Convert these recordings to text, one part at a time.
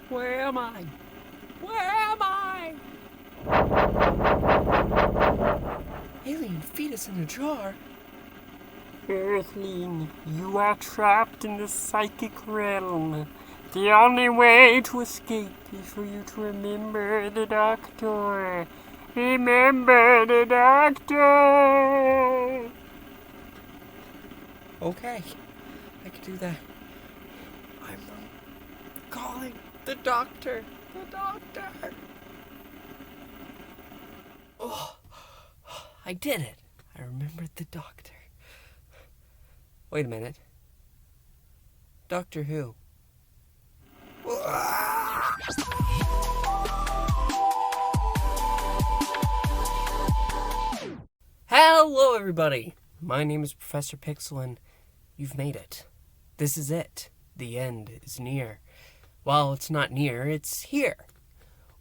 Where am I? Where am I? Alien fetus in a jar? Earthling, you are trapped in the psychic realm. The only way to escape is for you to remember the Doctor. Remember the Doctor! Okay, I can do that. I'm calling the doctor. The doctor! Oh, I did it. I remembered the doctor. Wait a minute. Doctor who? Hello, everybody. My name is Professor Pixel, and you've made it. This is it. The end is near. Well, it's not near, it's here.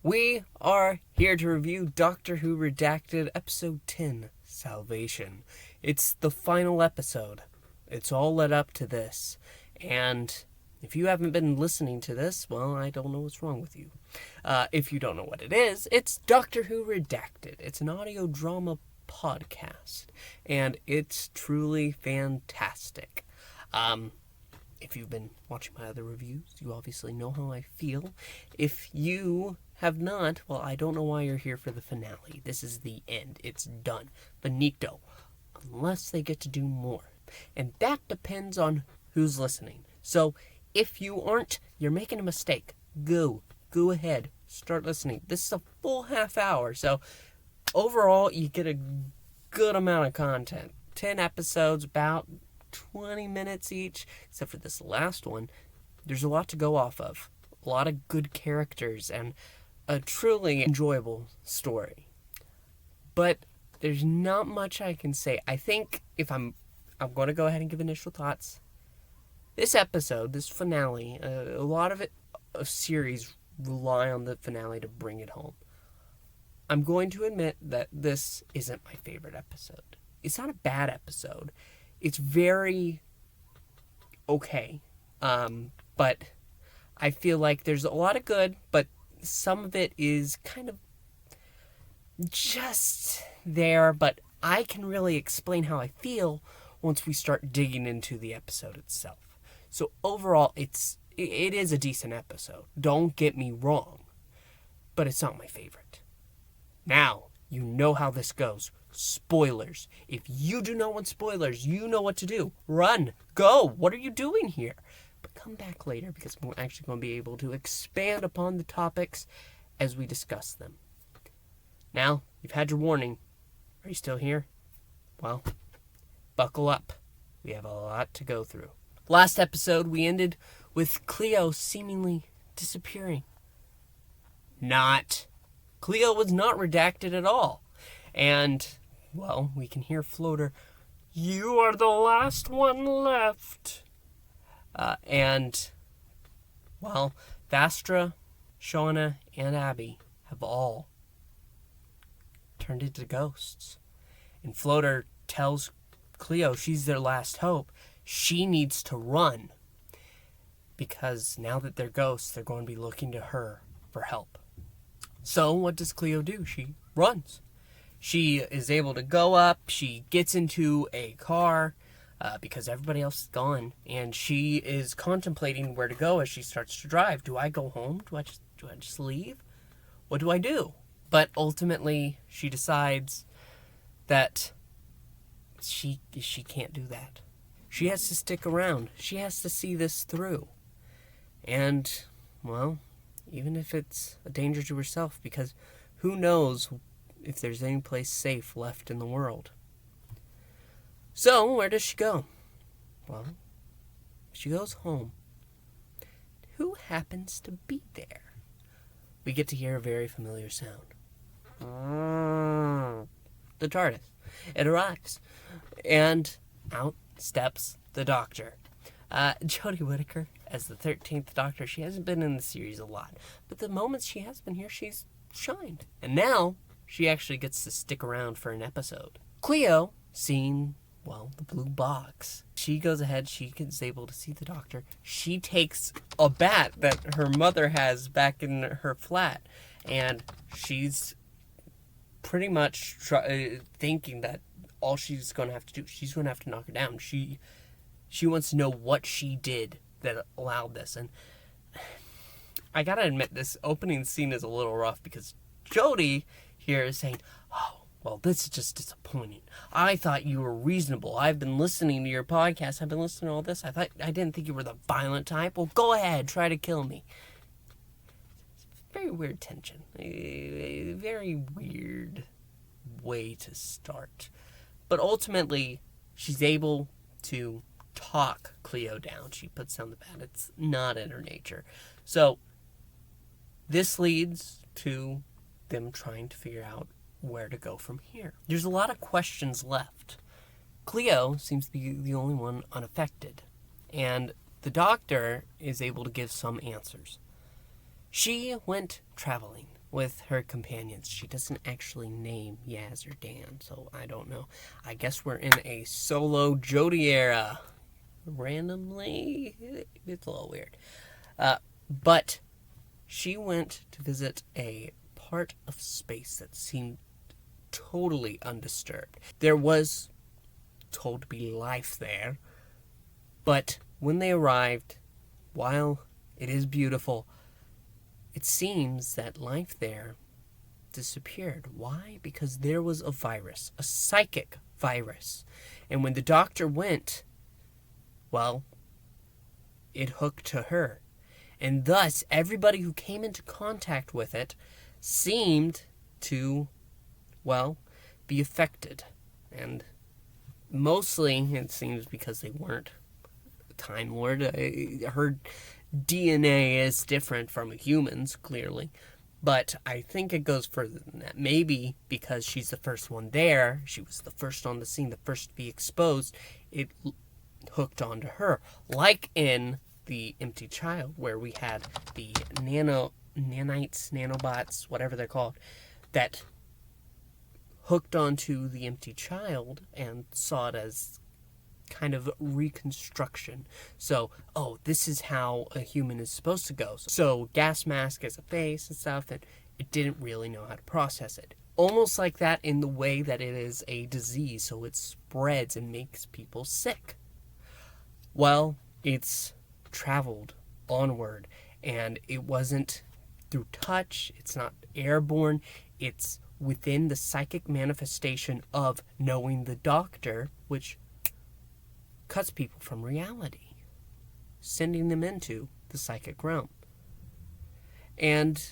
We are here to review Doctor Who Redacted Episode 10, Salvation. It's the final episode. It's all led up to this. And if you haven't been listening to this, well, I don't know what's wrong with you. If you don't know what it is, it's Doctor Who Redacted. It's an audio drama podcast, and it's truly fantastic. If you've been watching my other reviews, you obviously know how I feel. If you have not, well, I don't know why you're here for the finale. This is the end. It's done. Finito. Unless they get to do more. And that depends on who's listening. So, if you aren't, you're making a mistake. Go ahead. Start listening. This is a full half hour, so overall, you get a good amount of content. 10 episodes, about 20 minutes each, except for this last one. There's a lot to go off of. A lot of good characters and a truly enjoyable story. But there's not much I can say. I think if I'm going to go ahead and give initial thoughts. This episode, this finale, a lot of series rely on the finale to bring it home. I'm going to admit that this isn't my favorite episode. It's not a bad episode. It's very okay. But I feel like there's a lot of good, but some of it is kind of just there. But I can really explain how I feel once we start digging into the episode itself. So overall, it is a decent episode. Don't get me wrong. But it's not my favorite. Now, you know how this goes. Spoilers. If you do not want spoilers, you know what to do. Run. Go. What are you doing here? But come back later because we're actually going to be able to expand upon the topics as we discuss them. Now, you've had your warning. Are you still here? Well, buckle up. We have a lot to go through. Last episode, we ended with Cleo seemingly disappearing. Cleo was not redacted at all. And, well, we can hear Floater, "You are the last one left." And, well, Vastra, Shauna, and Abby have all turned into ghosts. And Floater tells Cleo she's their last hope. She needs to run. Because now that they're ghosts, they're going to be looking to her for help. So, what does Cleo do? She runs. She is able to go up. She gets into a car because everybody else is gone. And she is contemplating where to go as she starts to drive. Do I go home? Do I just leave? What do I do? But ultimately, she decides that she can't do that. She has to stick around. She has to see this through. And, well, even if it's a danger to herself, because who knows if there's any place safe left in the world. So, where does she go? Well, she goes home. Who happens to be there? We get to hear a very familiar sound. The TARDIS. It arrives. And out steps the Doctor. Jodie Whittaker as the 13th Doctor. She hasn't been in the series a lot, but the moments she has been here, she's shined. And now, she actually gets to stick around for an episode. Cleo, seeing the blue box. She goes ahead, she is able to see the doctor. She takes a bat that her mother has back in her flat, and she's pretty much thinking that all she's going to have to do, she's going to have to knock her down. She wants to know what she did that allowed this. And I gotta admit, this opening scene is a little rough because Jody here is saying, oh, well, this is just disappointing. I thought you were reasonable. I've been listening to your podcast. I've been listening to all this. I didn't think you were the violent type. Well, go ahead. Try to kill me. Very weird tension. A very weird way to start. But ultimately, she's able to talk Cleo down. She puts down the bat. It's not in her nature. So, this leads to them trying to figure out where to go from here. There's a lot of questions left. Cleo seems to be the only one unaffected, and the doctor is able to give some answers. She went traveling with her companions. She doesn't actually name Yaz or Dan, so I don't know. I guess we're in a solo Jody era. Randomly, it's a little weird. But she went to visit a part of space that seemed totally undisturbed. There was told to be life there, but when they arrived, while it is beautiful, it seems that life there disappeared. Why? Because there was a virus, a psychic virus. And when the doctor went, well, it hooked to her. And thus, everybody who came into contact with it seemed to, well, be affected. And mostly, it seems because they weren't Time Lord. Her DNA is different from a human's, clearly. But I think it goes further than that. Maybe because she's the first one there, she was the first on the scene, the first to be exposed, it hooked onto her. Like in The Empty Child, where we had the nanites, nanobots, whatever they're called, that hooked onto the empty child and saw it as kind of reconstruction. So, oh, this is how a human is supposed to go. So, gas mask as a face and stuff, and it didn't really know how to process it. Almost like that in the way that it is a disease, so it spreads and makes people sick. Well, it's traveled onward, and it wasn't through touch, it's not airborne, it's within the psychic manifestation of knowing the doctor, which cuts people from reality, sending them into the psychic realm. And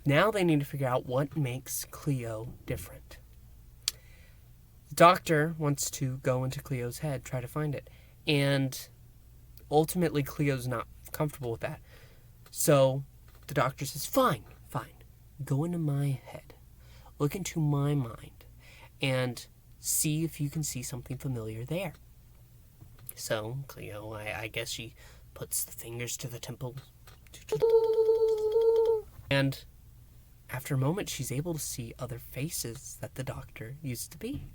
now they need to figure out what makes Cleo different. The doctor wants to go into Cleo's head, try to find it, and ultimately Cleo's not comfortable with that. So the doctor says, fine, go into my head, look into my mind, and see if you can see something familiar there. So Cleo, I guess she puts the fingers to the temple, and after a moment she's able to see other faces that the doctor used to be.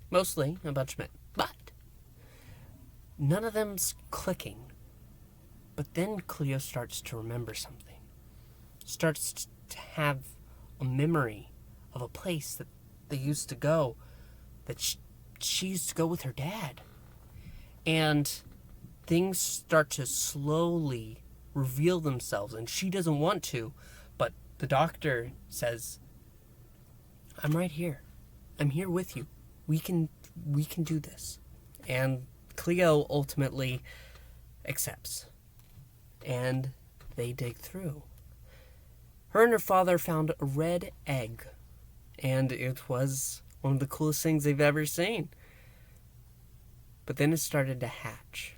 Mostly a bunch of men, but none of them's clicking. But then Cleo starts to remember something. Starts to have a memory of a place that they used to go, that she used to go with her dad. And things start to slowly reveal themselves, and she doesn't want to, but the doctor says, I'm right here. I'm here with you. We can do this. And Cleo ultimately accepts. And they dig through. Her and her father found a red egg, and it was one of the coolest things they've ever seen. But then it started to hatch.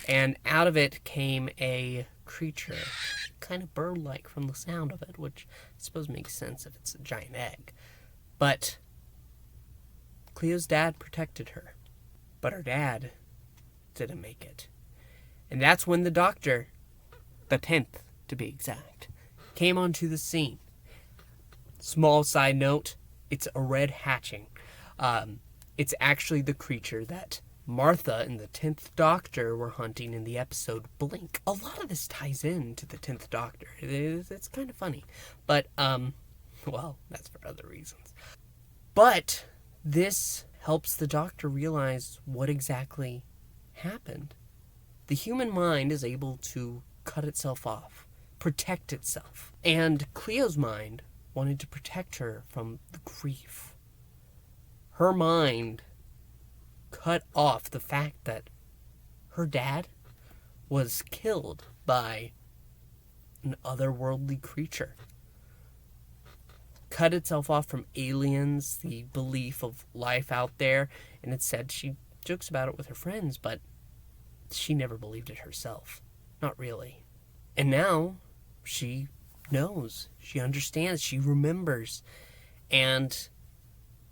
And out of it came a creature, kind of bird-like from the sound of it, which I suppose makes sense if it's a giant egg. But Cleo's dad protected her. But her dad didn't make it. And that's when the doctor, the 10th to be exact, came onto the scene. Small side note, it's a red hatching. It's actually the creature that Martha and the 10th Doctor were hunting in the episode Blink. A lot of this ties in to the 10th Doctor. It's kind of funny. But, well, that's for other reasons. But this helps the Doctor realize what exactly happened. The human mind is able to cut itself off, protect itself. And Cleo's mind wanted to protect her from the grief. Her mind cut off the fact that her dad was killed by an otherworldly creature. Cut itself off from aliens, the belief of life out there, and it said she jokes about it with her friends, but she never believed it herself. Not really. And now she knows, she understands, she remembers. And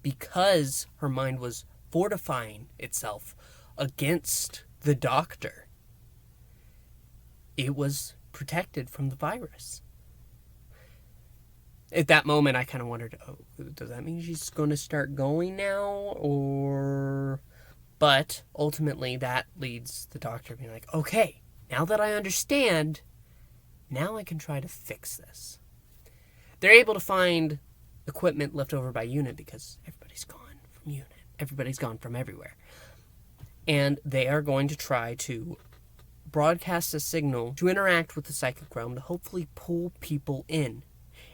because her mind was fortifying itself against the Doctor, it was protected from the virus. At that moment, I kind of wondered, oh, does that mean she's going to start going now? Or... But ultimately, that leads the Doctor being like, okay, now that I understand, now I can try to fix this. They're able to find equipment left over by Unit because everybody's gone from Unit. Everybody's gone from everywhere. And they are going to try to broadcast a signal to interact with the psychic realm to hopefully pull people in.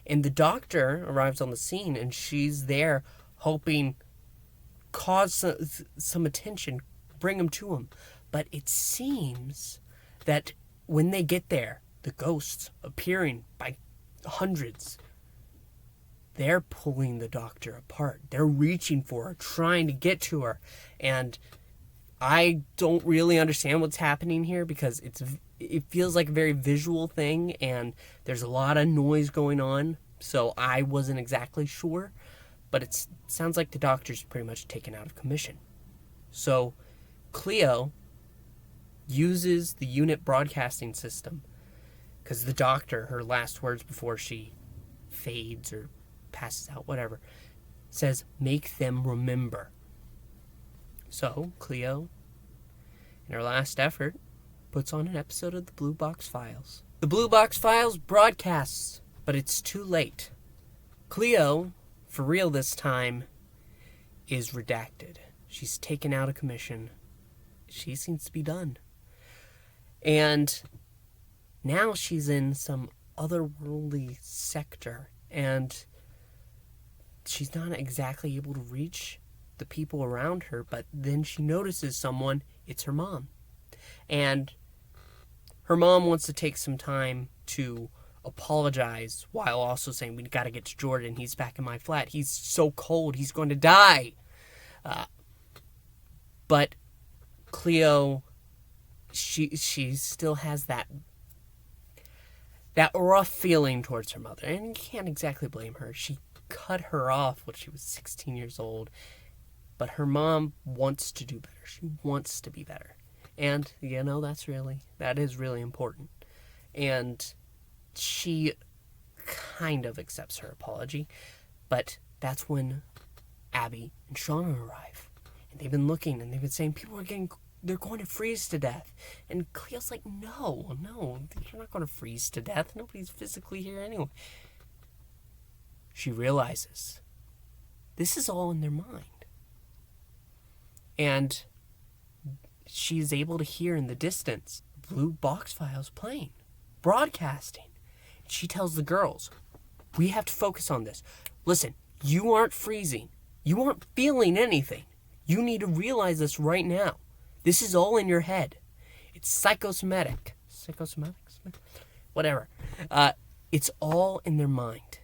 And the Doctor arrives on the scene, and she's there hoping cause some attention, bring them to him. But it seems that when they get there, the ghosts appearing by hundreds, they're pulling the Doctor apart. They're reaching for her, trying to get to her. And I don't really understand what's happening here because it feels like a very visual thing, and there's a lot of noise going on, so I wasn't exactly sure. But it sounds like the Doctor's pretty much taken out of commission. So Cleo uses the Unit broadcasting system because the Doctor, her last words before she fades or passes out, whatever, says, make them remember. So Cleo, in her last effort, puts on an episode of the Blue Box Files. The Blue Box Files broadcasts, but it's too late. Cleo, for real this time, is redacted. She's taken out of commission. She seems to be done. And now she's in some otherworldly sector, and she's not exactly able to reach the people around her, but then she notices someone. It's her mom. And her mom wants to take some time to apologize while also saying, we got to get to Jordan. He's back in my flat. He's so cold. He's going to die. But Cleo, she still has that rough feeling towards her mother. And you can't exactly blame her. She cut her off when she was 16 years old. But her mom wants to do better. She wants to be better. And, that is really important. And she kind of accepts her apology. But that's when Abby and Shauna arrive. And they've been looking and they've been saying they're going to freeze to death. And Cleo's like, no, you're not going to freeze to death. Nobody's physically here anyway. She realizes this is all in their mind. And she is able to hear in the distance Blue Box Files playing, broadcasting. She tells the girls, we have to focus on this. Listen, you aren't freezing. You aren't feeling anything. You need to realize this right now. This is all in your head. It's psychosomatic. Psychosomatic? Whatever. It's all in their mind.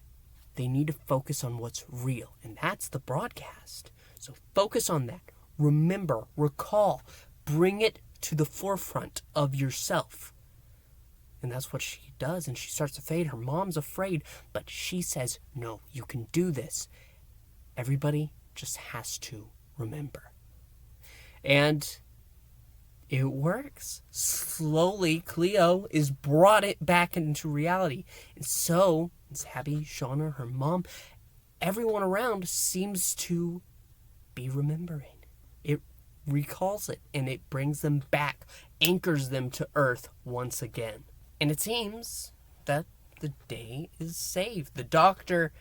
They need to focus on what's real, and that's the broadcast. So focus on that. Remember, recall, bring it to the forefront of yourself. And that's what she does, and she starts to fade. Her mom's afraid, but she says, no, you can do this. Everybody just has to remember. And it works. Slowly, Cleo is brought it back into reality. And so, it's Abby, Shauna, her mom, everyone around seems to be remembering. recalls it, and it brings them back, anchors them to Earth once again. And it seems that the day is saved. The Doctor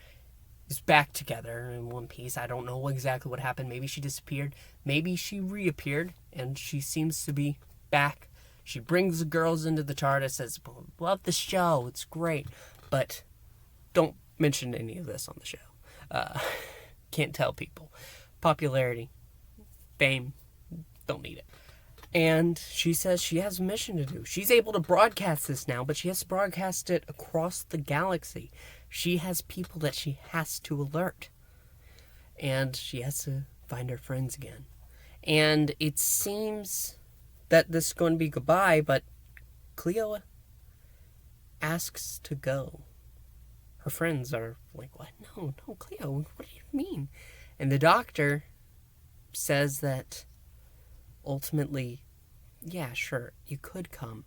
is back together in one piece. I don't know exactly what happened. Maybe she disappeared. Maybe she reappeared, and she seems to be back. She brings the girls into the TARDIS, says, love the show, it's great. But don't mention any of this on the show. Can't tell people. Popularity, fame, don't need it. And she says she has a mission to do. She's able to broadcast this now, but she has to broadcast it across the galaxy. She has people that she has to alert. And she has to find her friends again. And it seems that this is going to be goodbye, but Cleo asks to go. Her friends are like, what? No, Cleo, what do you mean? And the Doctor says that ultimately, yeah, sure, you could come,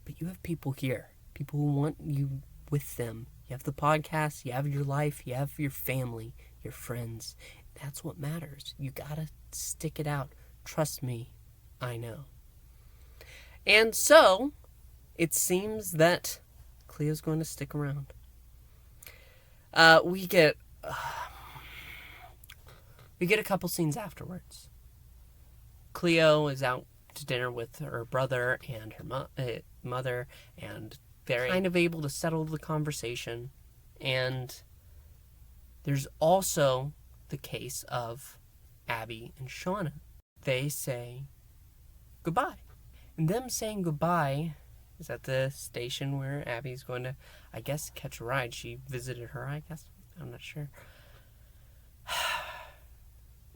but you have people here, people who want you with them. You have the podcast, you have your life, you have your family, your friends. That's what matters. You gotta stick it out. Trust me, I know. And so, it seems that Cleo's going to stick around. We get a couple scenes afterwards. Cleo is out to dinner with her brother and her mother, and they're kind of able to settle the conversation. And there's also the case of Abby and Shauna. They say goodbye. And them saying goodbye is at the station where Abby's going to, I guess, catch a ride. She visited her, I guess. I'm not sure.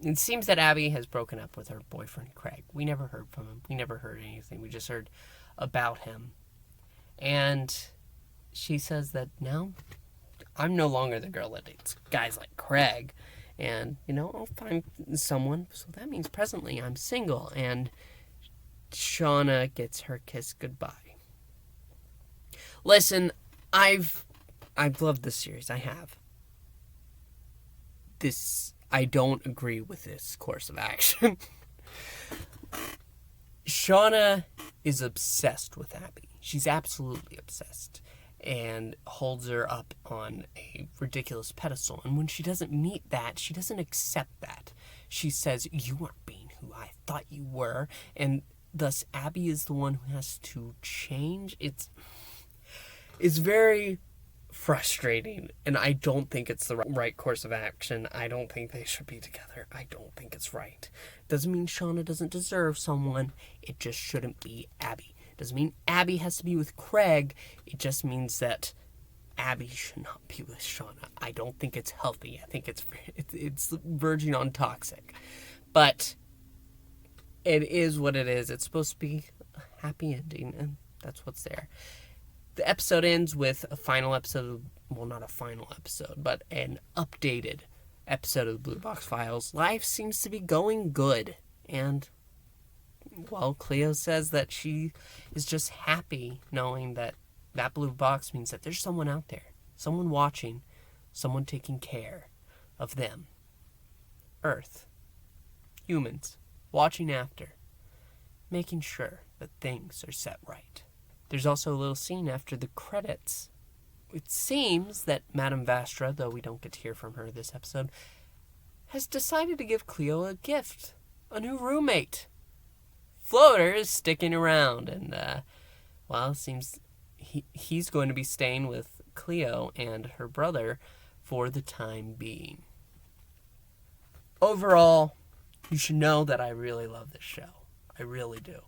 It seems that Abby has broken up with her boyfriend, Craig. We never heard from him. We never heard anything. We just heard about him. And she says that now I'm no longer the girl that dates guys like Craig. And, I'll find someone. So that means presently I'm single. And Shauna gets her kiss goodbye. Listen, I've loved this series. I have. I don't agree with this course of action. Shauna is obsessed with Abby. She's absolutely obsessed. And holds her up on a ridiculous pedestal. And when she doesn't meet that, she doesn't accept that. She says, you aren't being who I thought you were. And thus, Abby is the one who has to change. It's very frustrating, and I don't think it's the right course of action. I don't think they should be together. I don't think it's right. Doesn't mean Shauna doesn't deserve someone. It just shouldn't be Abby. Doesn't mean Abby has to be with Craig. It just means that Abby should not be with Shauna. I don't think it's healthy. I think it's verging on toxic. But it is what it is. It's supposed to be a happy ending, and that's what's there. The episode ends with a final episode, well, not a final episode, but an updated episode of the Blue Box Files. Life seems to be going good, and, well, Cleo says that she is just happy knowing that that blue box means that there's someone out there, someone watching, someone taking care of them. Earth. Humans. Watching after. Making sure that things are set right. There's also a little scene after the credits. It seems that Madame Vastra, though we don't get to hear from her this episode, has decided to give Cleo a gift. A new roommate. Floater is sticking around, and, it seems he's going to be staying with Cleo and her brother for the time being. Overall, you should know that I really love this show. I really do.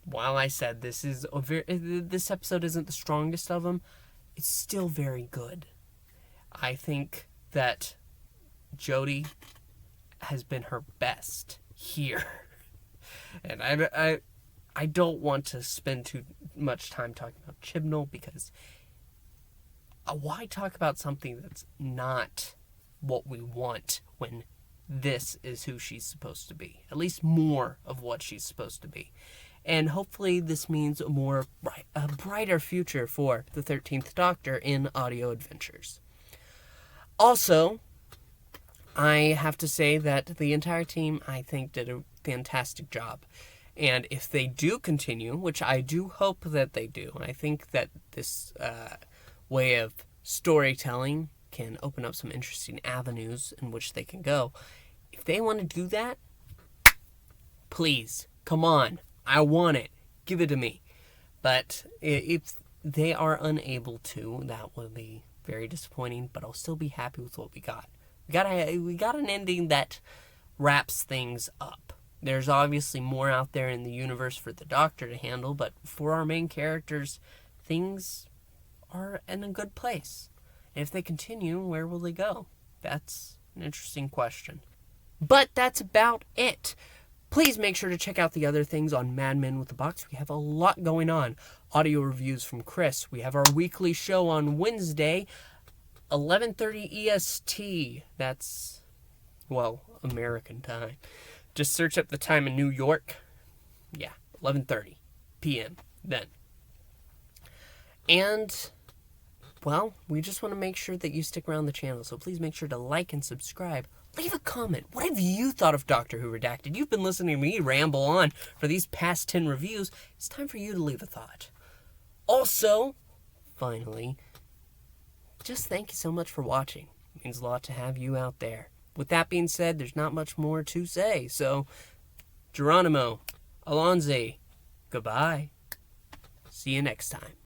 While I said this episode isn't the strongest of them, it's still very good. I think that Jodie has been her best here. And I don't want to spend too much time talking about Chibnall, because why talk about something that's not what we want when this is who she's supposed to be? At least more of what she's supposed to be. And hopefully this means a brighter future for the 13th Doctor in audio adventures. Also, I have to say that the entire team, I think, did a fantastic job. And if they do continue, which I do hope that they do, I think that this way of storytelling can open up some interesting avenues in which they can go. If they want to do that, please, come on. I want it. Give it to me. But if they are unable to, that will be very disappointing, but I'll still be happy with what we got. We got an ending that wraps things up. There's obviously more out there in the universe for the Doctor to handle, but for our main characters, things are in a good place. And if they continue, where will they go? That's an interesting question. But that's about it. Please make sure to check out the other things on Mad Men with the Box. We have a lot going on. Audio reviews from Chris. We have our weekly show on Wednesday, 11:30 EST. That's, well, American time. Just search up the time in New York. Yeah, 11:30 p.m. then. And, well, we just want to make sure that you stick around the channel. So please make sure to like and subscribe. Leave a comment. What have you thought of Doctor Who Redacted? You've been listening to me ramble on for these past 10 reviews. It's time for you to leave a thought. Also, finally, just thank you so much for watching. It means a lot to have you out there. With that being said, there's not much more to say. So, Geronimo, Alonzi, goodbye. See you next time.